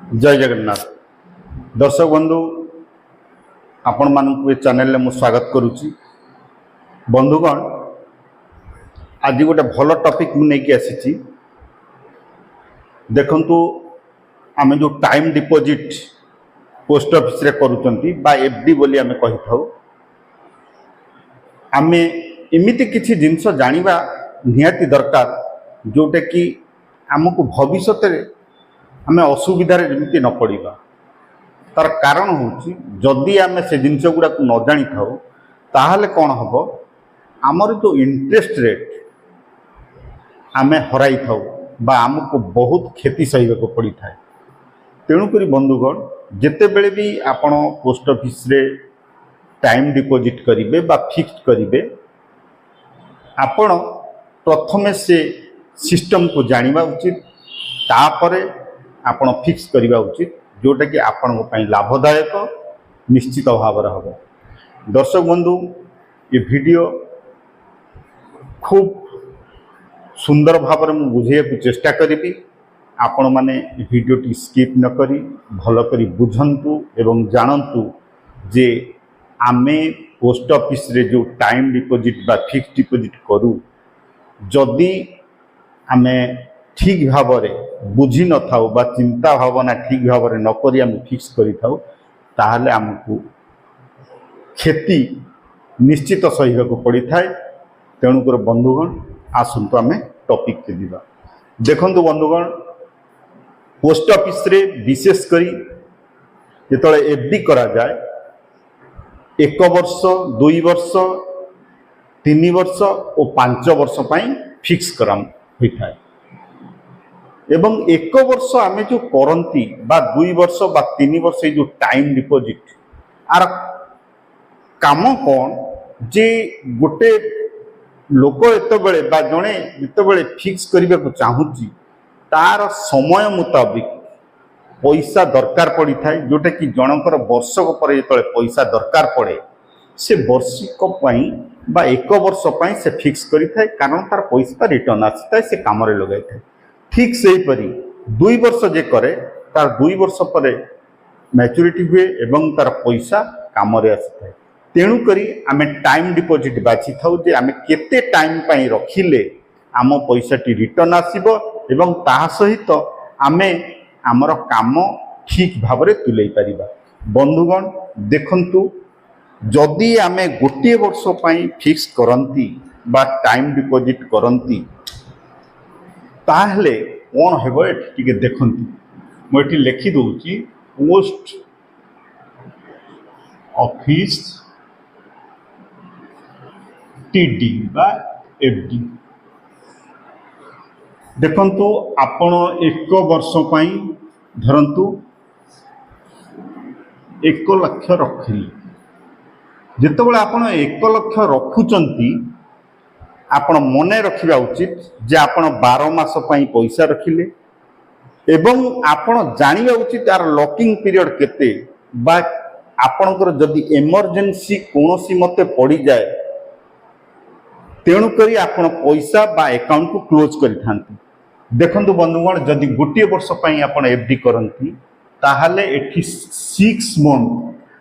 जय जगन्नाथ दर्शक बंधु आपण मानक चैनल में स्वागत करुच्ची। बंधुगण आज गोटे भल टॉपिक नहीं आसी देखंतु आमे जो टाइम डिपॉजिट पोस्ट ऑफिस रे करूचंती बा एफडी बोली आमे कहि थाउ। आमे एमिति किछि जिंस जानिबा निहाती दरकार जोटे कि आमको भविष्य रे आमे असुविधार जमी न पड़ा। तार कारण हूँ जदि आमे से जिनस गुड़ा न जानी थाउ ताहले कौन हम आमर जो इंटरेस्ट रेट आमे हराई थाउ बा आमको बहुत क्षति सहीबा पड़ी थाए। तेणुक बंधुगण जिते बेले भी आपण पोस्ट ऑफिस रे टाइम डिपॉजिट करिवे बा फिक्स करिवे आपण प्रथमे से सिस्टम को जानिबा उचित तापरे आपण फिक्स करवा उचित जोटा कि आपण लाभदायक निश्चित भाव हम। दर्शक बंधु ये वीडियो खूब सुंदर भाव में बुझे चेष्टा करी। आपण माने वीडियो टी स्किप न करी भल करी बुझंतु एवं जानंतु जे आमे पोस्ट ऑफिस रे जो टाइम डिपॉजिट बा फिक्स डिपॉजिट करू जदि आमे ठीक भाव बुझी न थाउ बा चिंता भावना ठीक भाव न करी आमे फिक्स करी थाउ ताहले हमको क्षति निश्चित सहीबा पड़ी थाए। तेणुकर बंधुगण आसंतु आमे टॉपिक के दिबा। देखंतु बंधुगण पोस्ट ऑफिस रे विशेष करी जेतले एफडी करा जाए 1 वर्ष 2 वर्ष 3 वर्ष और 5 वर्ष पई फिक्स कराम होई थाए। एवं 1 वर्ष आमे जो करंती बा 2 वर्ष बा 3 वर्ष जो टाइम डिपॉजिट आर काम कौन जे गोटे लोक एतबेले बा जणे जेतबेले फिक्स करबा को चाहूची तार समय मुताबिक पैसा दरकार पड़ी थाए जोटा कि जनकर वर्षक पर जेतबेले पैसा दरकार पड़े से वर्षिक पई बा 1 वर्ष पई से फिक्स करी थाए कारण तार पैसा रिटर्न आसी से काम रे लगाई थाए। ठीक से ही परी 2 वर्ष जे करे तार 2 वर्ष पर मैच्योरिटी हुए एवं तार पैसा काम रे आसी थाए। तेणु करी आमे टाइम डिपॉजिट बाछि थाउ जे आमे केते टाइम पई रखिले आम पैसा टी रिटर्न आसीबो एवं ता सहित आमे आमर काम ठीक भाव रे तुलै परिबा। बंधुगण देखंतु जदि आमे गोटे वर्ष पई फिक्स करंती बा टाइम डिपॉजिट करंती ताहले कौन हेबो एठी देखंतु मोटी लिखि दउची पोस्ट ऑफिस टीडी बा एफडी। देखंतु आपण 1 वर्ष पई धरंतु 1 लाख रखिली जेतेबेले आपण 1 लाख रखुचंती आपण मने रखिबा उचित जे आपण 12 मास पई पैसा रखिले एवं आपण जानिबा उचित तार लॉकिंग पीरियड केते बा आपणकर जदि इमरजेंसी कोनोसी मते पड़ी जाए तेणु करी आपण पैसा बा अकाउंट को क्लोज करि थांती। देखंतु बंधुगण जदि गोटे वर्ष पई आपण एफडी करंती ताहाले एठी 6 मंथ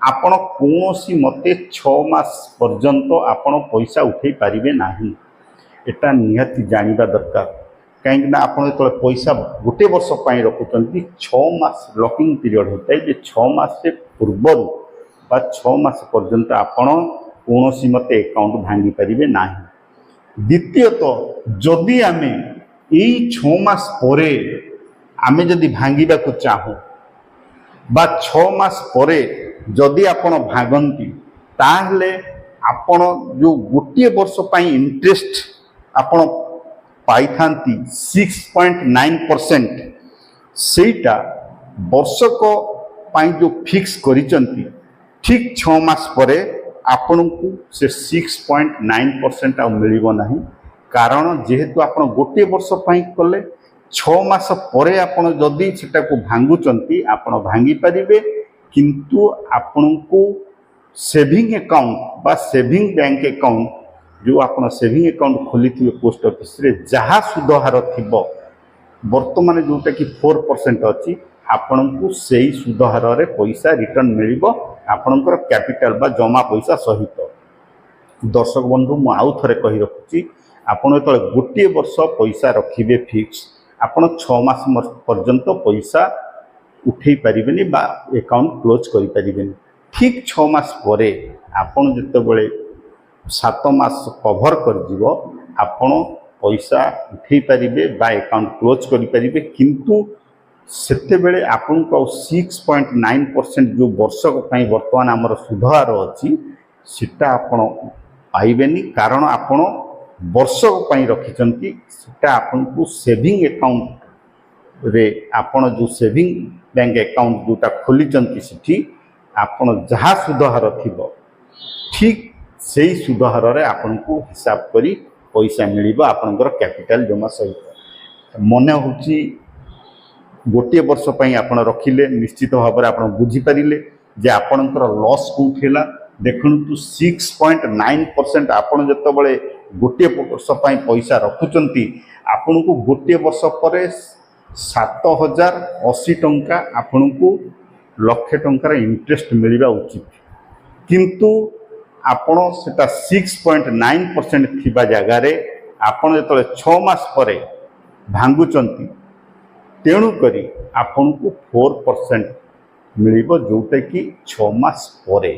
आपण कोनोसी मते 6 मास पर्यंत आपण पैसा उठै पारिबे नाही। एटा निहाती जानिबा दरकार कहीं आपन तो पैसा गोटे वर्ष पई रखुचंती 6 मास लॉकिंग पीरियड होता है जे 6 मास से पूर्व बा 6 मास पर्यंत आपण कोनोसी मते अकाउंट भांगी पारिबे नाही। द्वितीयतः जदि आमे एई 6 मास परे आमे जदि भांगीबा को चाहू बा 6 मास परे जदि आपण भागंती ताहले आपण जो गोटे वर्ष पई इंटरेस्ट आपण पाई थांती 6.9% सेटा वर्षक पाई जो फिक्स करिचंती ठीक 6 मास परे आपण को से 6.9% आ मिलिबो नाही। कारण जेहेतु आपण गोटे वर्ष पाई कले 6 मास परे आपण जदि सेटा को भांगुचंती आपण भांगी परिबे किंतु आपण को सेविंग अकाउंट बा सेविंग बैंक अकाउंट जो आपण सेविंग अकाउंट खोली थी पोस्ट ऑफिस रे जहाँ सुध हार थी बर्तमान जोटा कि 4% अच्छी ଆପଣଙ୍କୁ ସେଇ ସୁଧ ହାରରେ ପଇସା ରିଟର୍ନ ମିଳିବ ଆପଣଙ୍କର କ୍ୟାପିଟାଲ ବା ଜମା ପଇସା ସହିତ। ଦର୍ଶକ ବନ୍ଧୁ ମୁଁ ଆଉ ଥରେ କହି ରଖୁଛି, ଆପଣ ଯେତେବେଳେ ଗୋଟିଏ ବର୍ଷ ପଇସା ରଖିବେ ଫିକ୍ସ, ଆପଣ 6 ମାସ ପର୍ଯ୍ୟନ୍ତ ପଇସା ଉଠେଇ ପାରିବେନି ବା ଆକାଉଣ୍ଟ କ୍ଲୋଜ୍ କରିପାରିବେନି। ଠିକ୍ 6 ମାସ ପରେ ଆପଣ ଯେତେବେଳେ 7 ମାସ କଭର କରିଯିବ ଆପଣ ପଇସା ଉଠେଇ ପାରିବେ ବା ଆକାଉଣ୍ଟ କ୍ଲୋଜ୍ କରିପାରିବେ। କିନ୍ତୁ ସେତେବେଳେ ଆପଣଙ୍କୁ ଆଉ 6.9% ଯେଉଁ ବର୍ଷକ ପାଇଁ ବର୍ତ୍ତମାନ ଆମର ସୁଧ ହାର ଅଛି ସେଟା ଆପଣ ପାଇବେନି, କାରଣ ଆପଣ ବର୍ଷକ ପାଇଁ ରଖିଛନ୍ତି। ସେଟା ଆପଣଙ୍କୁ ସେଭିଂ ଆକାଉଣ୍ଟରେ ଆପଣ ଯେଉଁ ସେଭିଂ ବ୍ୟାଙ୍କ ଆକାଉଣ୍ଟ ଯେଉଁଟା ଖୋଲିଛନ୍ତି ସେଠି ଆପଣ ଯାହା ସୁଧ ହାର ଥିବ ଠିକ୍ ସେଇ ସୁଧ ହାରରେ ଆପଣଙ୍କୁ ହିସାବ କରି ପଇସା ମିଳିବ ଆପଣଙ୍କର କ୍ୟାପିଟାଲ ଜମା ସହିତ। ମନେ ହେଉଛି ଗୋଟିଏ ବର୍ଷ ପାଇଁ ଆପଣ ରଖିଲେ ନିଶ୍ଚିତ ଭାବରେ ଆପଣ ବୁଝିପାରିଲେ ଯେ ଆପଣଙ୍କର ଲସ୍ କେଉଁଠି ହେଲା। ଦେଖନ୍ତୁ 6.9% ଆପଣ ଯେତେବେଳେ ଗୋଟିଏ ବର୍ଷ ପାଇଁ ପଇସା ରଖୁଛନ୍ତି ଆପଣଙ୍କୁ ଗୋଟିଏ ବର୍ଷ ପରେ 7,080 ଟଙ୍କା ଆପଣଙ୍କୁ ଲକ୍ଷେ ଟଙ୍କାର ଇଣ୍ଟରେଷ୍ଟ ମିଳିବା ଉଚିତ। କିନ୍ତୁ ଆପଣ ସେଟା 6.9% ଥିବା ଜାଗାରେ ଆପଣ ଯେତେବେଳେ 6 ମାସ ପରେ ଭାଙ୍ଗୁଛନ୍ତି ତେଣୁକରି ଆପଣଙ୍କୁ 4% ମିଳିବ, ଯେଉଁଟାକି 6 ମାସ ପରେ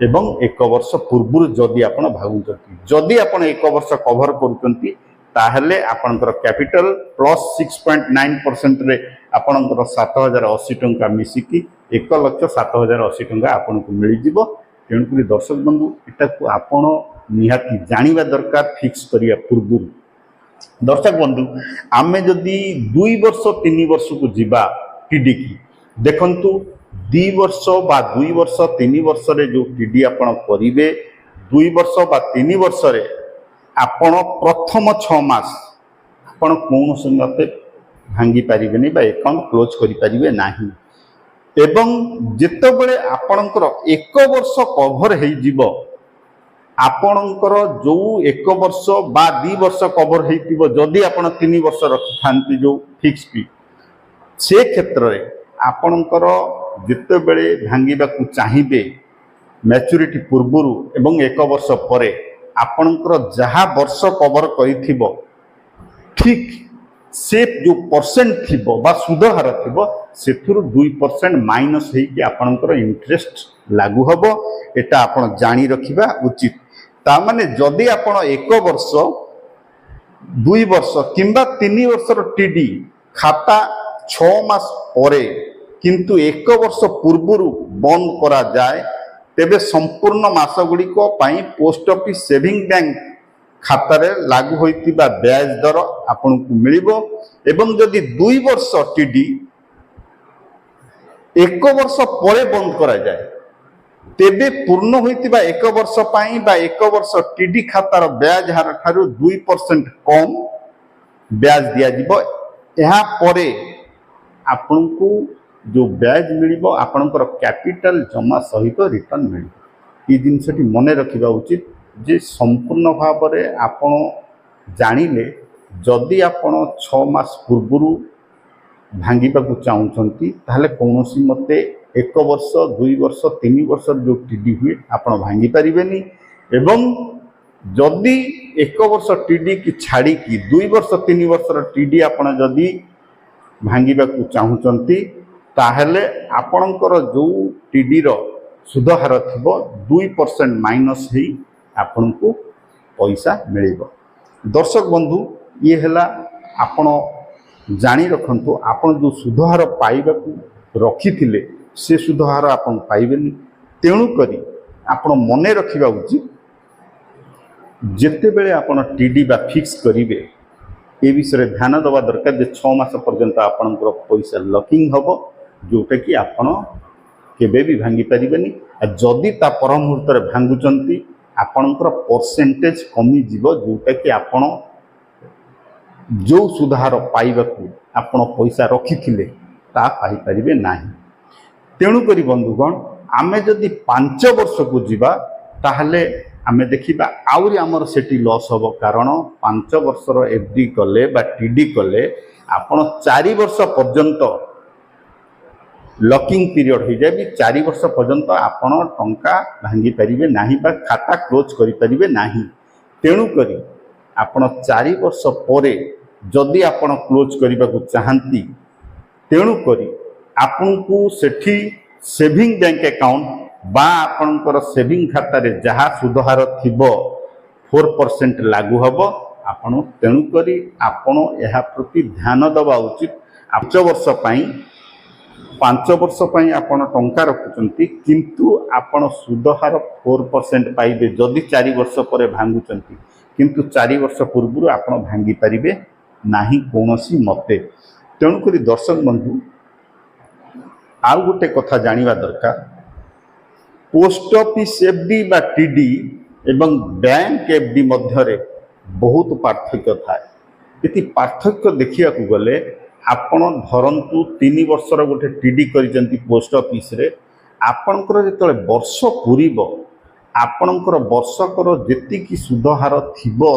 ଏବଂ 1 ବର୍ଷ ପୂର୍ବରୁ ଯଦି ଆପଣ ଭାବୁଛନ୍ତି। ଯଦି ଆପଣ 1 ବର୍ଷ କଭର କରୁଛନ୍ତି ତାହେଲେ ଆପଣଙ୍କର କ୍ୟାପିଟାଲ ପ୍ଲସ୍ 6.9%ରେ ଆପଣଙ୍କର 7,080 ଟଙ୍କା ମିଶିକି 1,07,080 ଟଙ୍କା ଆପଣଙ୍କୁ ମିଳିଯିବ। ତେଣୁକରି ଦର୍ଶକ ବନ୍ଧୁ ଏଟାକୁ ଆପଣ ନିହାତି ଜାଣିବା ଦରକାର ଫିକ୍ସ କରିବା ପୂର୍ବରୁ। ଦର୍ଶକ ବନ୍ଧୁ ଆମେ ଯଦି 2 ବର୍ଷ 3 ବର୍ଷକୁ ଯିବା ଟିଡିକି, ଦେଖନ୍ତୁ 2 ବର୍ଷ ବା 2 ବର୍ଷ 3 ବର୍ଷରେ ଯେଉଁ ଟିଡି ଆପଣ କରିବେ 2 ବର୍ଷ ବା 3 ବର୍ଷରେ ଆପଣ ପ୍ରଥମ 6 ମାସ ଆପଣ କୌଣସି ମତେ ଭାଙ୍ଗି ପାରିବେନି ବା ଆକାଉଣ୍ଟ କ୍ଲୋଜ୍ କରିପାରିବେ ନାହିଁ। ଏବଂ ଯେତେବେଳେ ଆପଣଙ୍କର 1 ବର୍ଷ କଭର ହେଇଯିବ ଆପଣଙ୍କର ଯେଉଁ 1 ବର୍ଷ ବା 2 ବର୍ଷ କଭର ହେଇଥିବ, ଯଦି ଆପଣ 3 ବର୍ଷ ରଖିଥାନ୍ତି ଯେଉଁ ଫିକ୍ସ ପି, ସେ କ୍ଷେତ୍ରରେ ଆପଣଙ୍କର ଯେତେବେଳେ ଭାଙ୍ଗିବାକୁ ଚାହିଁବେ ମ୍ୟାଚୁରିଟି ପୂର୍ବରୁ ଏବଂ 1 ବର୍ଷ ପରେ ଆପଣଙ୍କର ଯାହା ବର୍ଷ କଭର କରିଥିବ ଠିକ୍ ସେ ଯେଉଁ ପରସେଣ୍ଟ ଥିବ ବା ସୁଧ ହାର ଥିବ ସେଥିରୁ 2% ମାଇନସ୍ ହେଇକି ଆପଣଙ୍କର ଇଣ୍ଟରେଷ୍ଟ ଲାଗୁ ହେବ। ଏଟା ଆପଣ ଜାଣି ରଖିବା ଉଚିତ। ତାମାନେ ଯଦି ଆପଣ 1 ବର୍ଷ 2 ବର୍ଷ କିମ୍ବା 3 ବର୍ଷର ଟିଡି ଖାତା 6 ମାସ ପରେ କିନ୍ତୁ 1 ବର୍ଷ ପୂର୍ବରୁ ବନ୍ଦ କରାଯାଏ ତେବେ ସମ୍ପୂର୍ଣ୍ଣ ମାସ ଗୁଡ଼ିକ ପାଇଁ ପୋଷ୍ଟ ଅଫିସ ସେଭିଂ ବ୍ୟାଙ୍କ ଖାତାରେ ଲାଗୁ ହୋଇଥିବା ବ୍ୟାଜ ଦର ଆପଣଙ୍କୁ ମିଳିବ। ଏବଂ ଯଦି 2 ବର୍ଷ ଟିଡି 1 ବର୍ଷ ପରେ ବନ୍ଦ କରାଯାଏ ତେବେ ପୂର୍ଣ୍ଣ ହୋଇଥିବା 1 ବର୍ଷ ପାଇଁ ବା 1 ବର୍ଷ ଟିଡି ଖାତାର ବ୍ୟାଜ ହାର ଠାରୁ 2% କମ୍ ବ୍ୟାଜ ଦିଆଯିବ। ଏହା ପରେ ଆପଣଙ୍କୁ ଯେଉଁ ବ୍ୟାଜ ମିଳିବ ଆପଣଙ୍କର କ୍ୟାପିଟାଲ ଜମା ସହିତ ରିଟର୍ନ ମିଳିବ। এই ଜିନିଷଟି ମନେ ରଖିବା ଉଚିତ ଯେ ସମ୍ପୂର୍ଣ୍ଣ ଭାବରେ ଆପଣ ଜାଣିଲେ ଯଦି ଆପଣ 6 ମାସ ପୂର୍ବରୁ ଭାଙ୍ଗିବାକୁ ଚାହୁଁଛନ୍ତି ତାହେଲେ କୌଣସି ମତେ 1 ବର୍ଷ 2 ବର୍ଷ 3 ବର୍ଷର ଯେଉଁ ଟିଡି ହୁଏ ଆପଣ ଭାଙ୍ଗି ପାରିବେନି। ଏବଂ ଯଦି 1 ବର୍ଷ ଟିଡି କି ଛାଡ଼ିକି 2 ବର୍ଷ 3 ବର୍ଷର ଟିଡି ଆପଣ ଯଦି ଭାଙ୍ଗିବାକୁ ଚାହୁଁଛନ୍ତି ତାହେଲେ ଆପଣଙ୍କର ଯେଉଁ ଟିଡିର ସୁଧ ହାର ଥିବ 2% ମାଇନସ୍ ହେଇ ଆପଣଙ୍କୁ ପଇସା ମିଳିବ। ଦର୍ଶକ ବନ୍ଧୁ ଇଏ ହେଲା ଆପଣ ଜାଣି ରଖନ୍ତୁ ଆପଣ ଯେଉଁ ସୁଧ ହାର ପାଇବାକୁ ରଖିଥିଲେ ସେ ସୁଧ ହାର ଆପଣ ପାଇବେନି। ତେଣୁକରି ଆପଣ ମନେ ରଖିବା ଉଚିତ ଯେତେବେଳେ ଆପଣ ଟିଡି ବା ଫିକ୍ସ କରିବେ ଏ ବିଷୟରେ ଧ୍ୟାନ ଦେବା ଦରକାର ଯେ 6 ମାସ ପର୍ଯ୍ୟନ୍ତ ଆପଣଙ୍କର ପଇସା ଲକିଂ ହେବ, ଯେଉଁଟାକି ଆପଣ କେବେ ବି ଭାଙ୍ଗି ପାରିବେନି। ଆଉ ଯଦି ତା ପର ମୁହୂର୍ତ୍ତରେ ଭାଙ୍ଗୁଛନ୍ତି ଆପଣଙ୍କର ପରସେଣ୍ଟେଜ କମିଯିବ, ଯେଉଁଟାକି ଆପଣ ଯେଉଁ ସୁଧ ହାର ପାଇବାକୁ ଆପଣ ପଇସା ରଖିଥିଲେ ତାହା ପାଇପାରିବେ ନାହିଁ। ତେଣୁକରି ବନ୍ଧୁଗଣ ଆମେ ଯଦି 5 ବର୍ଷକୁ ଯିବା ତାହେଲେ ଆମେ ଦେଖିବା ଆହୁରି ଆମର ସେଠି ଲସ୍ ହେବ, କାରଣ 5 ବର୍ଷର ଏଫ୍ଡି କଲେ ବା ଟିଡି କଲେ ଆପଣ 4 ବର୍ଷ ପର୍ଯ୍ୟନ୍ତ लकिंग पीरियड हो जाए भी 4 वर्ष पर्यंत आपण टंका भांगी पारिबे नाही बा खाता क्लोज करि पारिबे नाही। तेणु करी आपण 4 वर्ष परे जदि आपण क्लोज करने को चाहती तेणु करी आपनको सेठी सेविंग बैंक अकाउंट बा आपणकर सेविंग खाता रे जहाँ सुधहार थिबो 4% लागू हब आपण तेणु करी आपण यह प्रति ध्यान दबा उचित। 5 वर्ष पाई आपण टंका रखुचंती किंतु आपण सुधहार 4% पाइबे जदि 4 वर्ष पर भांगुचंती किंतु 4 वर्ष पूर्व आपण भांगी पारिबे नाही कोनोसी मते। तेणु करी दर्शक बंधु आउ गोटे कथा जानिबा दरकार पोस्ट ऑफिस एफडी बा टीडी एवं बैंक एफडी मध्यरे बहुत पार्थक्य थाए। इति पार्थक्य देखिया को गले आपण धरंतु 3 वर्षर गोटे टीडी करिजंती पोस्ट ऑफिस रे आपणकर जेतले वर्ष पूरीब आपणकर वर्षकर जेतिकी सुधहार थिबो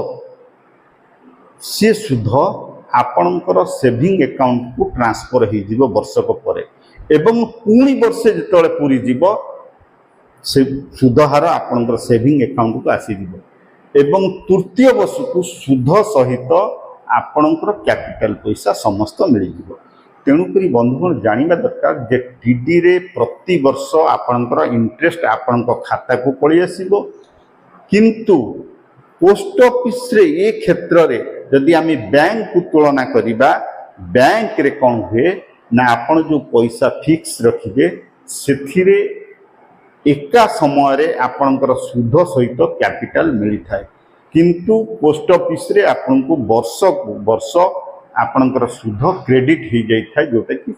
से सुध आपणकर सेविंग अकाउंट को ट्रांसफर हो जिवो वर्षक परे एवं पुणी वर्षे जेतले पूरी जीवो से सुधहार आपणकर सेविंग अकाउंट को आसी जीवो एवं तृतीय वर्ष को सुध सहित आपणकर कैपिटल पैसा समस्त मिल जिवो। तेणु करी बंधुगण जानिबा दरकार जे टीडी रे प्रति वर्ष आपणकर इंटरेस्ट आपणक खाता को पळी आसीबो किंतु पोस्ट ऑफिस रे ए क्षेत्र रे यदि आम बैंक को तुलना करिबा बैंक रे कौन हुए ना आपण जो पैसा फिक्स रखिबे सेथिरे एका समय रे आपणकर सुध सहित कैपिटल मिली थाए किंतु पोस्ट ऑफिस रे आपन को वर्ष आपणकर सुध क्रेडिट हो जाई थाए जोटा कि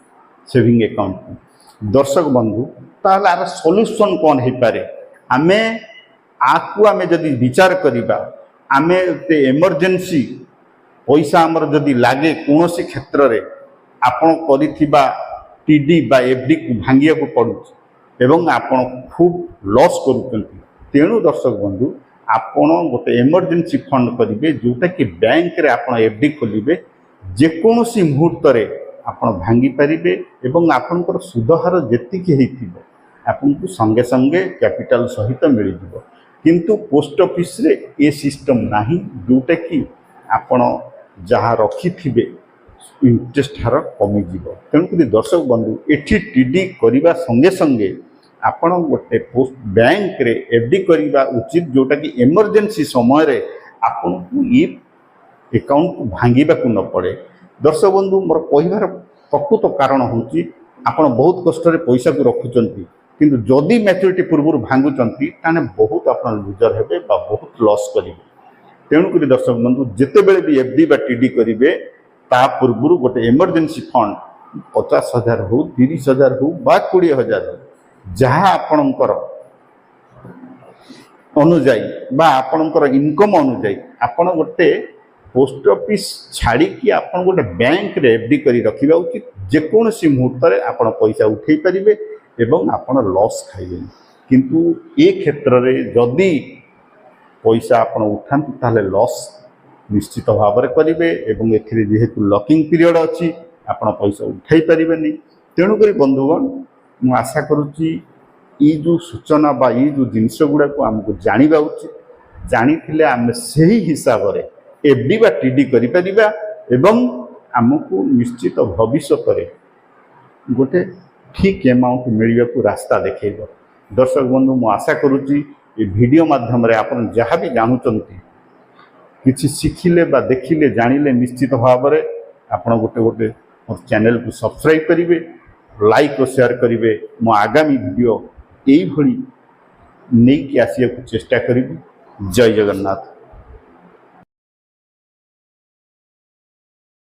सेविंग अकाउंट। दर्शक बंधु ताहले आर सॉल्यूशन कौन हे पारे आमे आकु आमे जदि विचार करिबा आमे इमरजेंसी पैसा आमर जदि लागे कौन सी क्षेत्र रे आपण करिथिबा टीडी बा एफडी को भांगिया को पड़ुछि एवं आपण खूब लॉस करूछंती। तेणु दर्शक बंधु आपण गोटे इमरजेंसी फंड करिवे जोटा कि बैंक रे आपण एफडी खोलिबे जेकोसी मुहूर्त रे आपण भांगी पारिबे एवं आपनकर सुधहार जेतिकी हेतिबो आपनको संगे संगे कैपिटल सहित मिल जिवो किंतु पोस्ट ऑफिस रे ए सिस्टम नाही जोटा कि आपण जहाँ रखिथिबे इंटरेस्ट हार कमी जीवो। तेणुकरी दर्शक बंधु एठी टीडी करिबा संगे संगे आपण गोटे पोस्ट बैंक रे एफडी करिबा उचित जोटा कि इमरजेंसी समय रे आपण को ये अकाउंट को भांगीबा को न पड़े। दर्शक बंधु मोर कहिबार प्रकृत कारण होची आपण बहुत कष्ट रे पैसा को रखुचंती किंतु जदि मैच्योरिटी पूर्व भांगुचंती ताने बहुत आपण लूजर हेबे बा बहुत लॉस करिवे। तेणुकरी दर्शक बंधु जितेबले भी एफडी बा टीडी करिवे ता पूर्व गोटे इमरजेंसी फंड 50,000 हो 30,000 हो बा 20,000 हो जहाँ आपणकर अनुजाई बा आपणकर इनकम अनुजाई आपण गोटे पोस्ट ऑफिस छाड़ी कि आपण गोटे बैंक रे एफडी करी रखिबा उचित जेकोसी मुहूर्त रे आपण पैसा उठेई परिबे एवं आपण लॉस खाइबे किंतु ए क्षेत्र रे जदी पैसा आपण उठांती ताले लॉस निश्चित भाव में करेंगे एवं एथिरे जेहेतु लकिंग पीरियड अच्छी आपण पैसा उठाई पारिबेनी। तेणु करी बंधुगण मु आशा करुच्ची ये जो सूचना बा ये जो जिनस गुड़ा को आमको जानिबा उचित जानिथिले आमे सही हिसाब रे एफडी बा टीडी करि परिबा एवं आमको निश्चित भविष्य रे गोटे ठीक अमाउंट मिलवा को रास्ता देखैबो। दर्शक बंधु मु आशा करुच्ची ये वीडियो माध्यम रे आपण जहाँ भी जानुचंती किसी शिखिले बा देखिले जानिले निश्चित भाव में आपण गोटे गोटे मोर चैनल को सब्सक्राइब करिवे लाइक और शेयर करिवे मो आगामी वीडियो यही भली नहीं कि आसिया को चेष्टा करिवी। जय जगन्नाथ।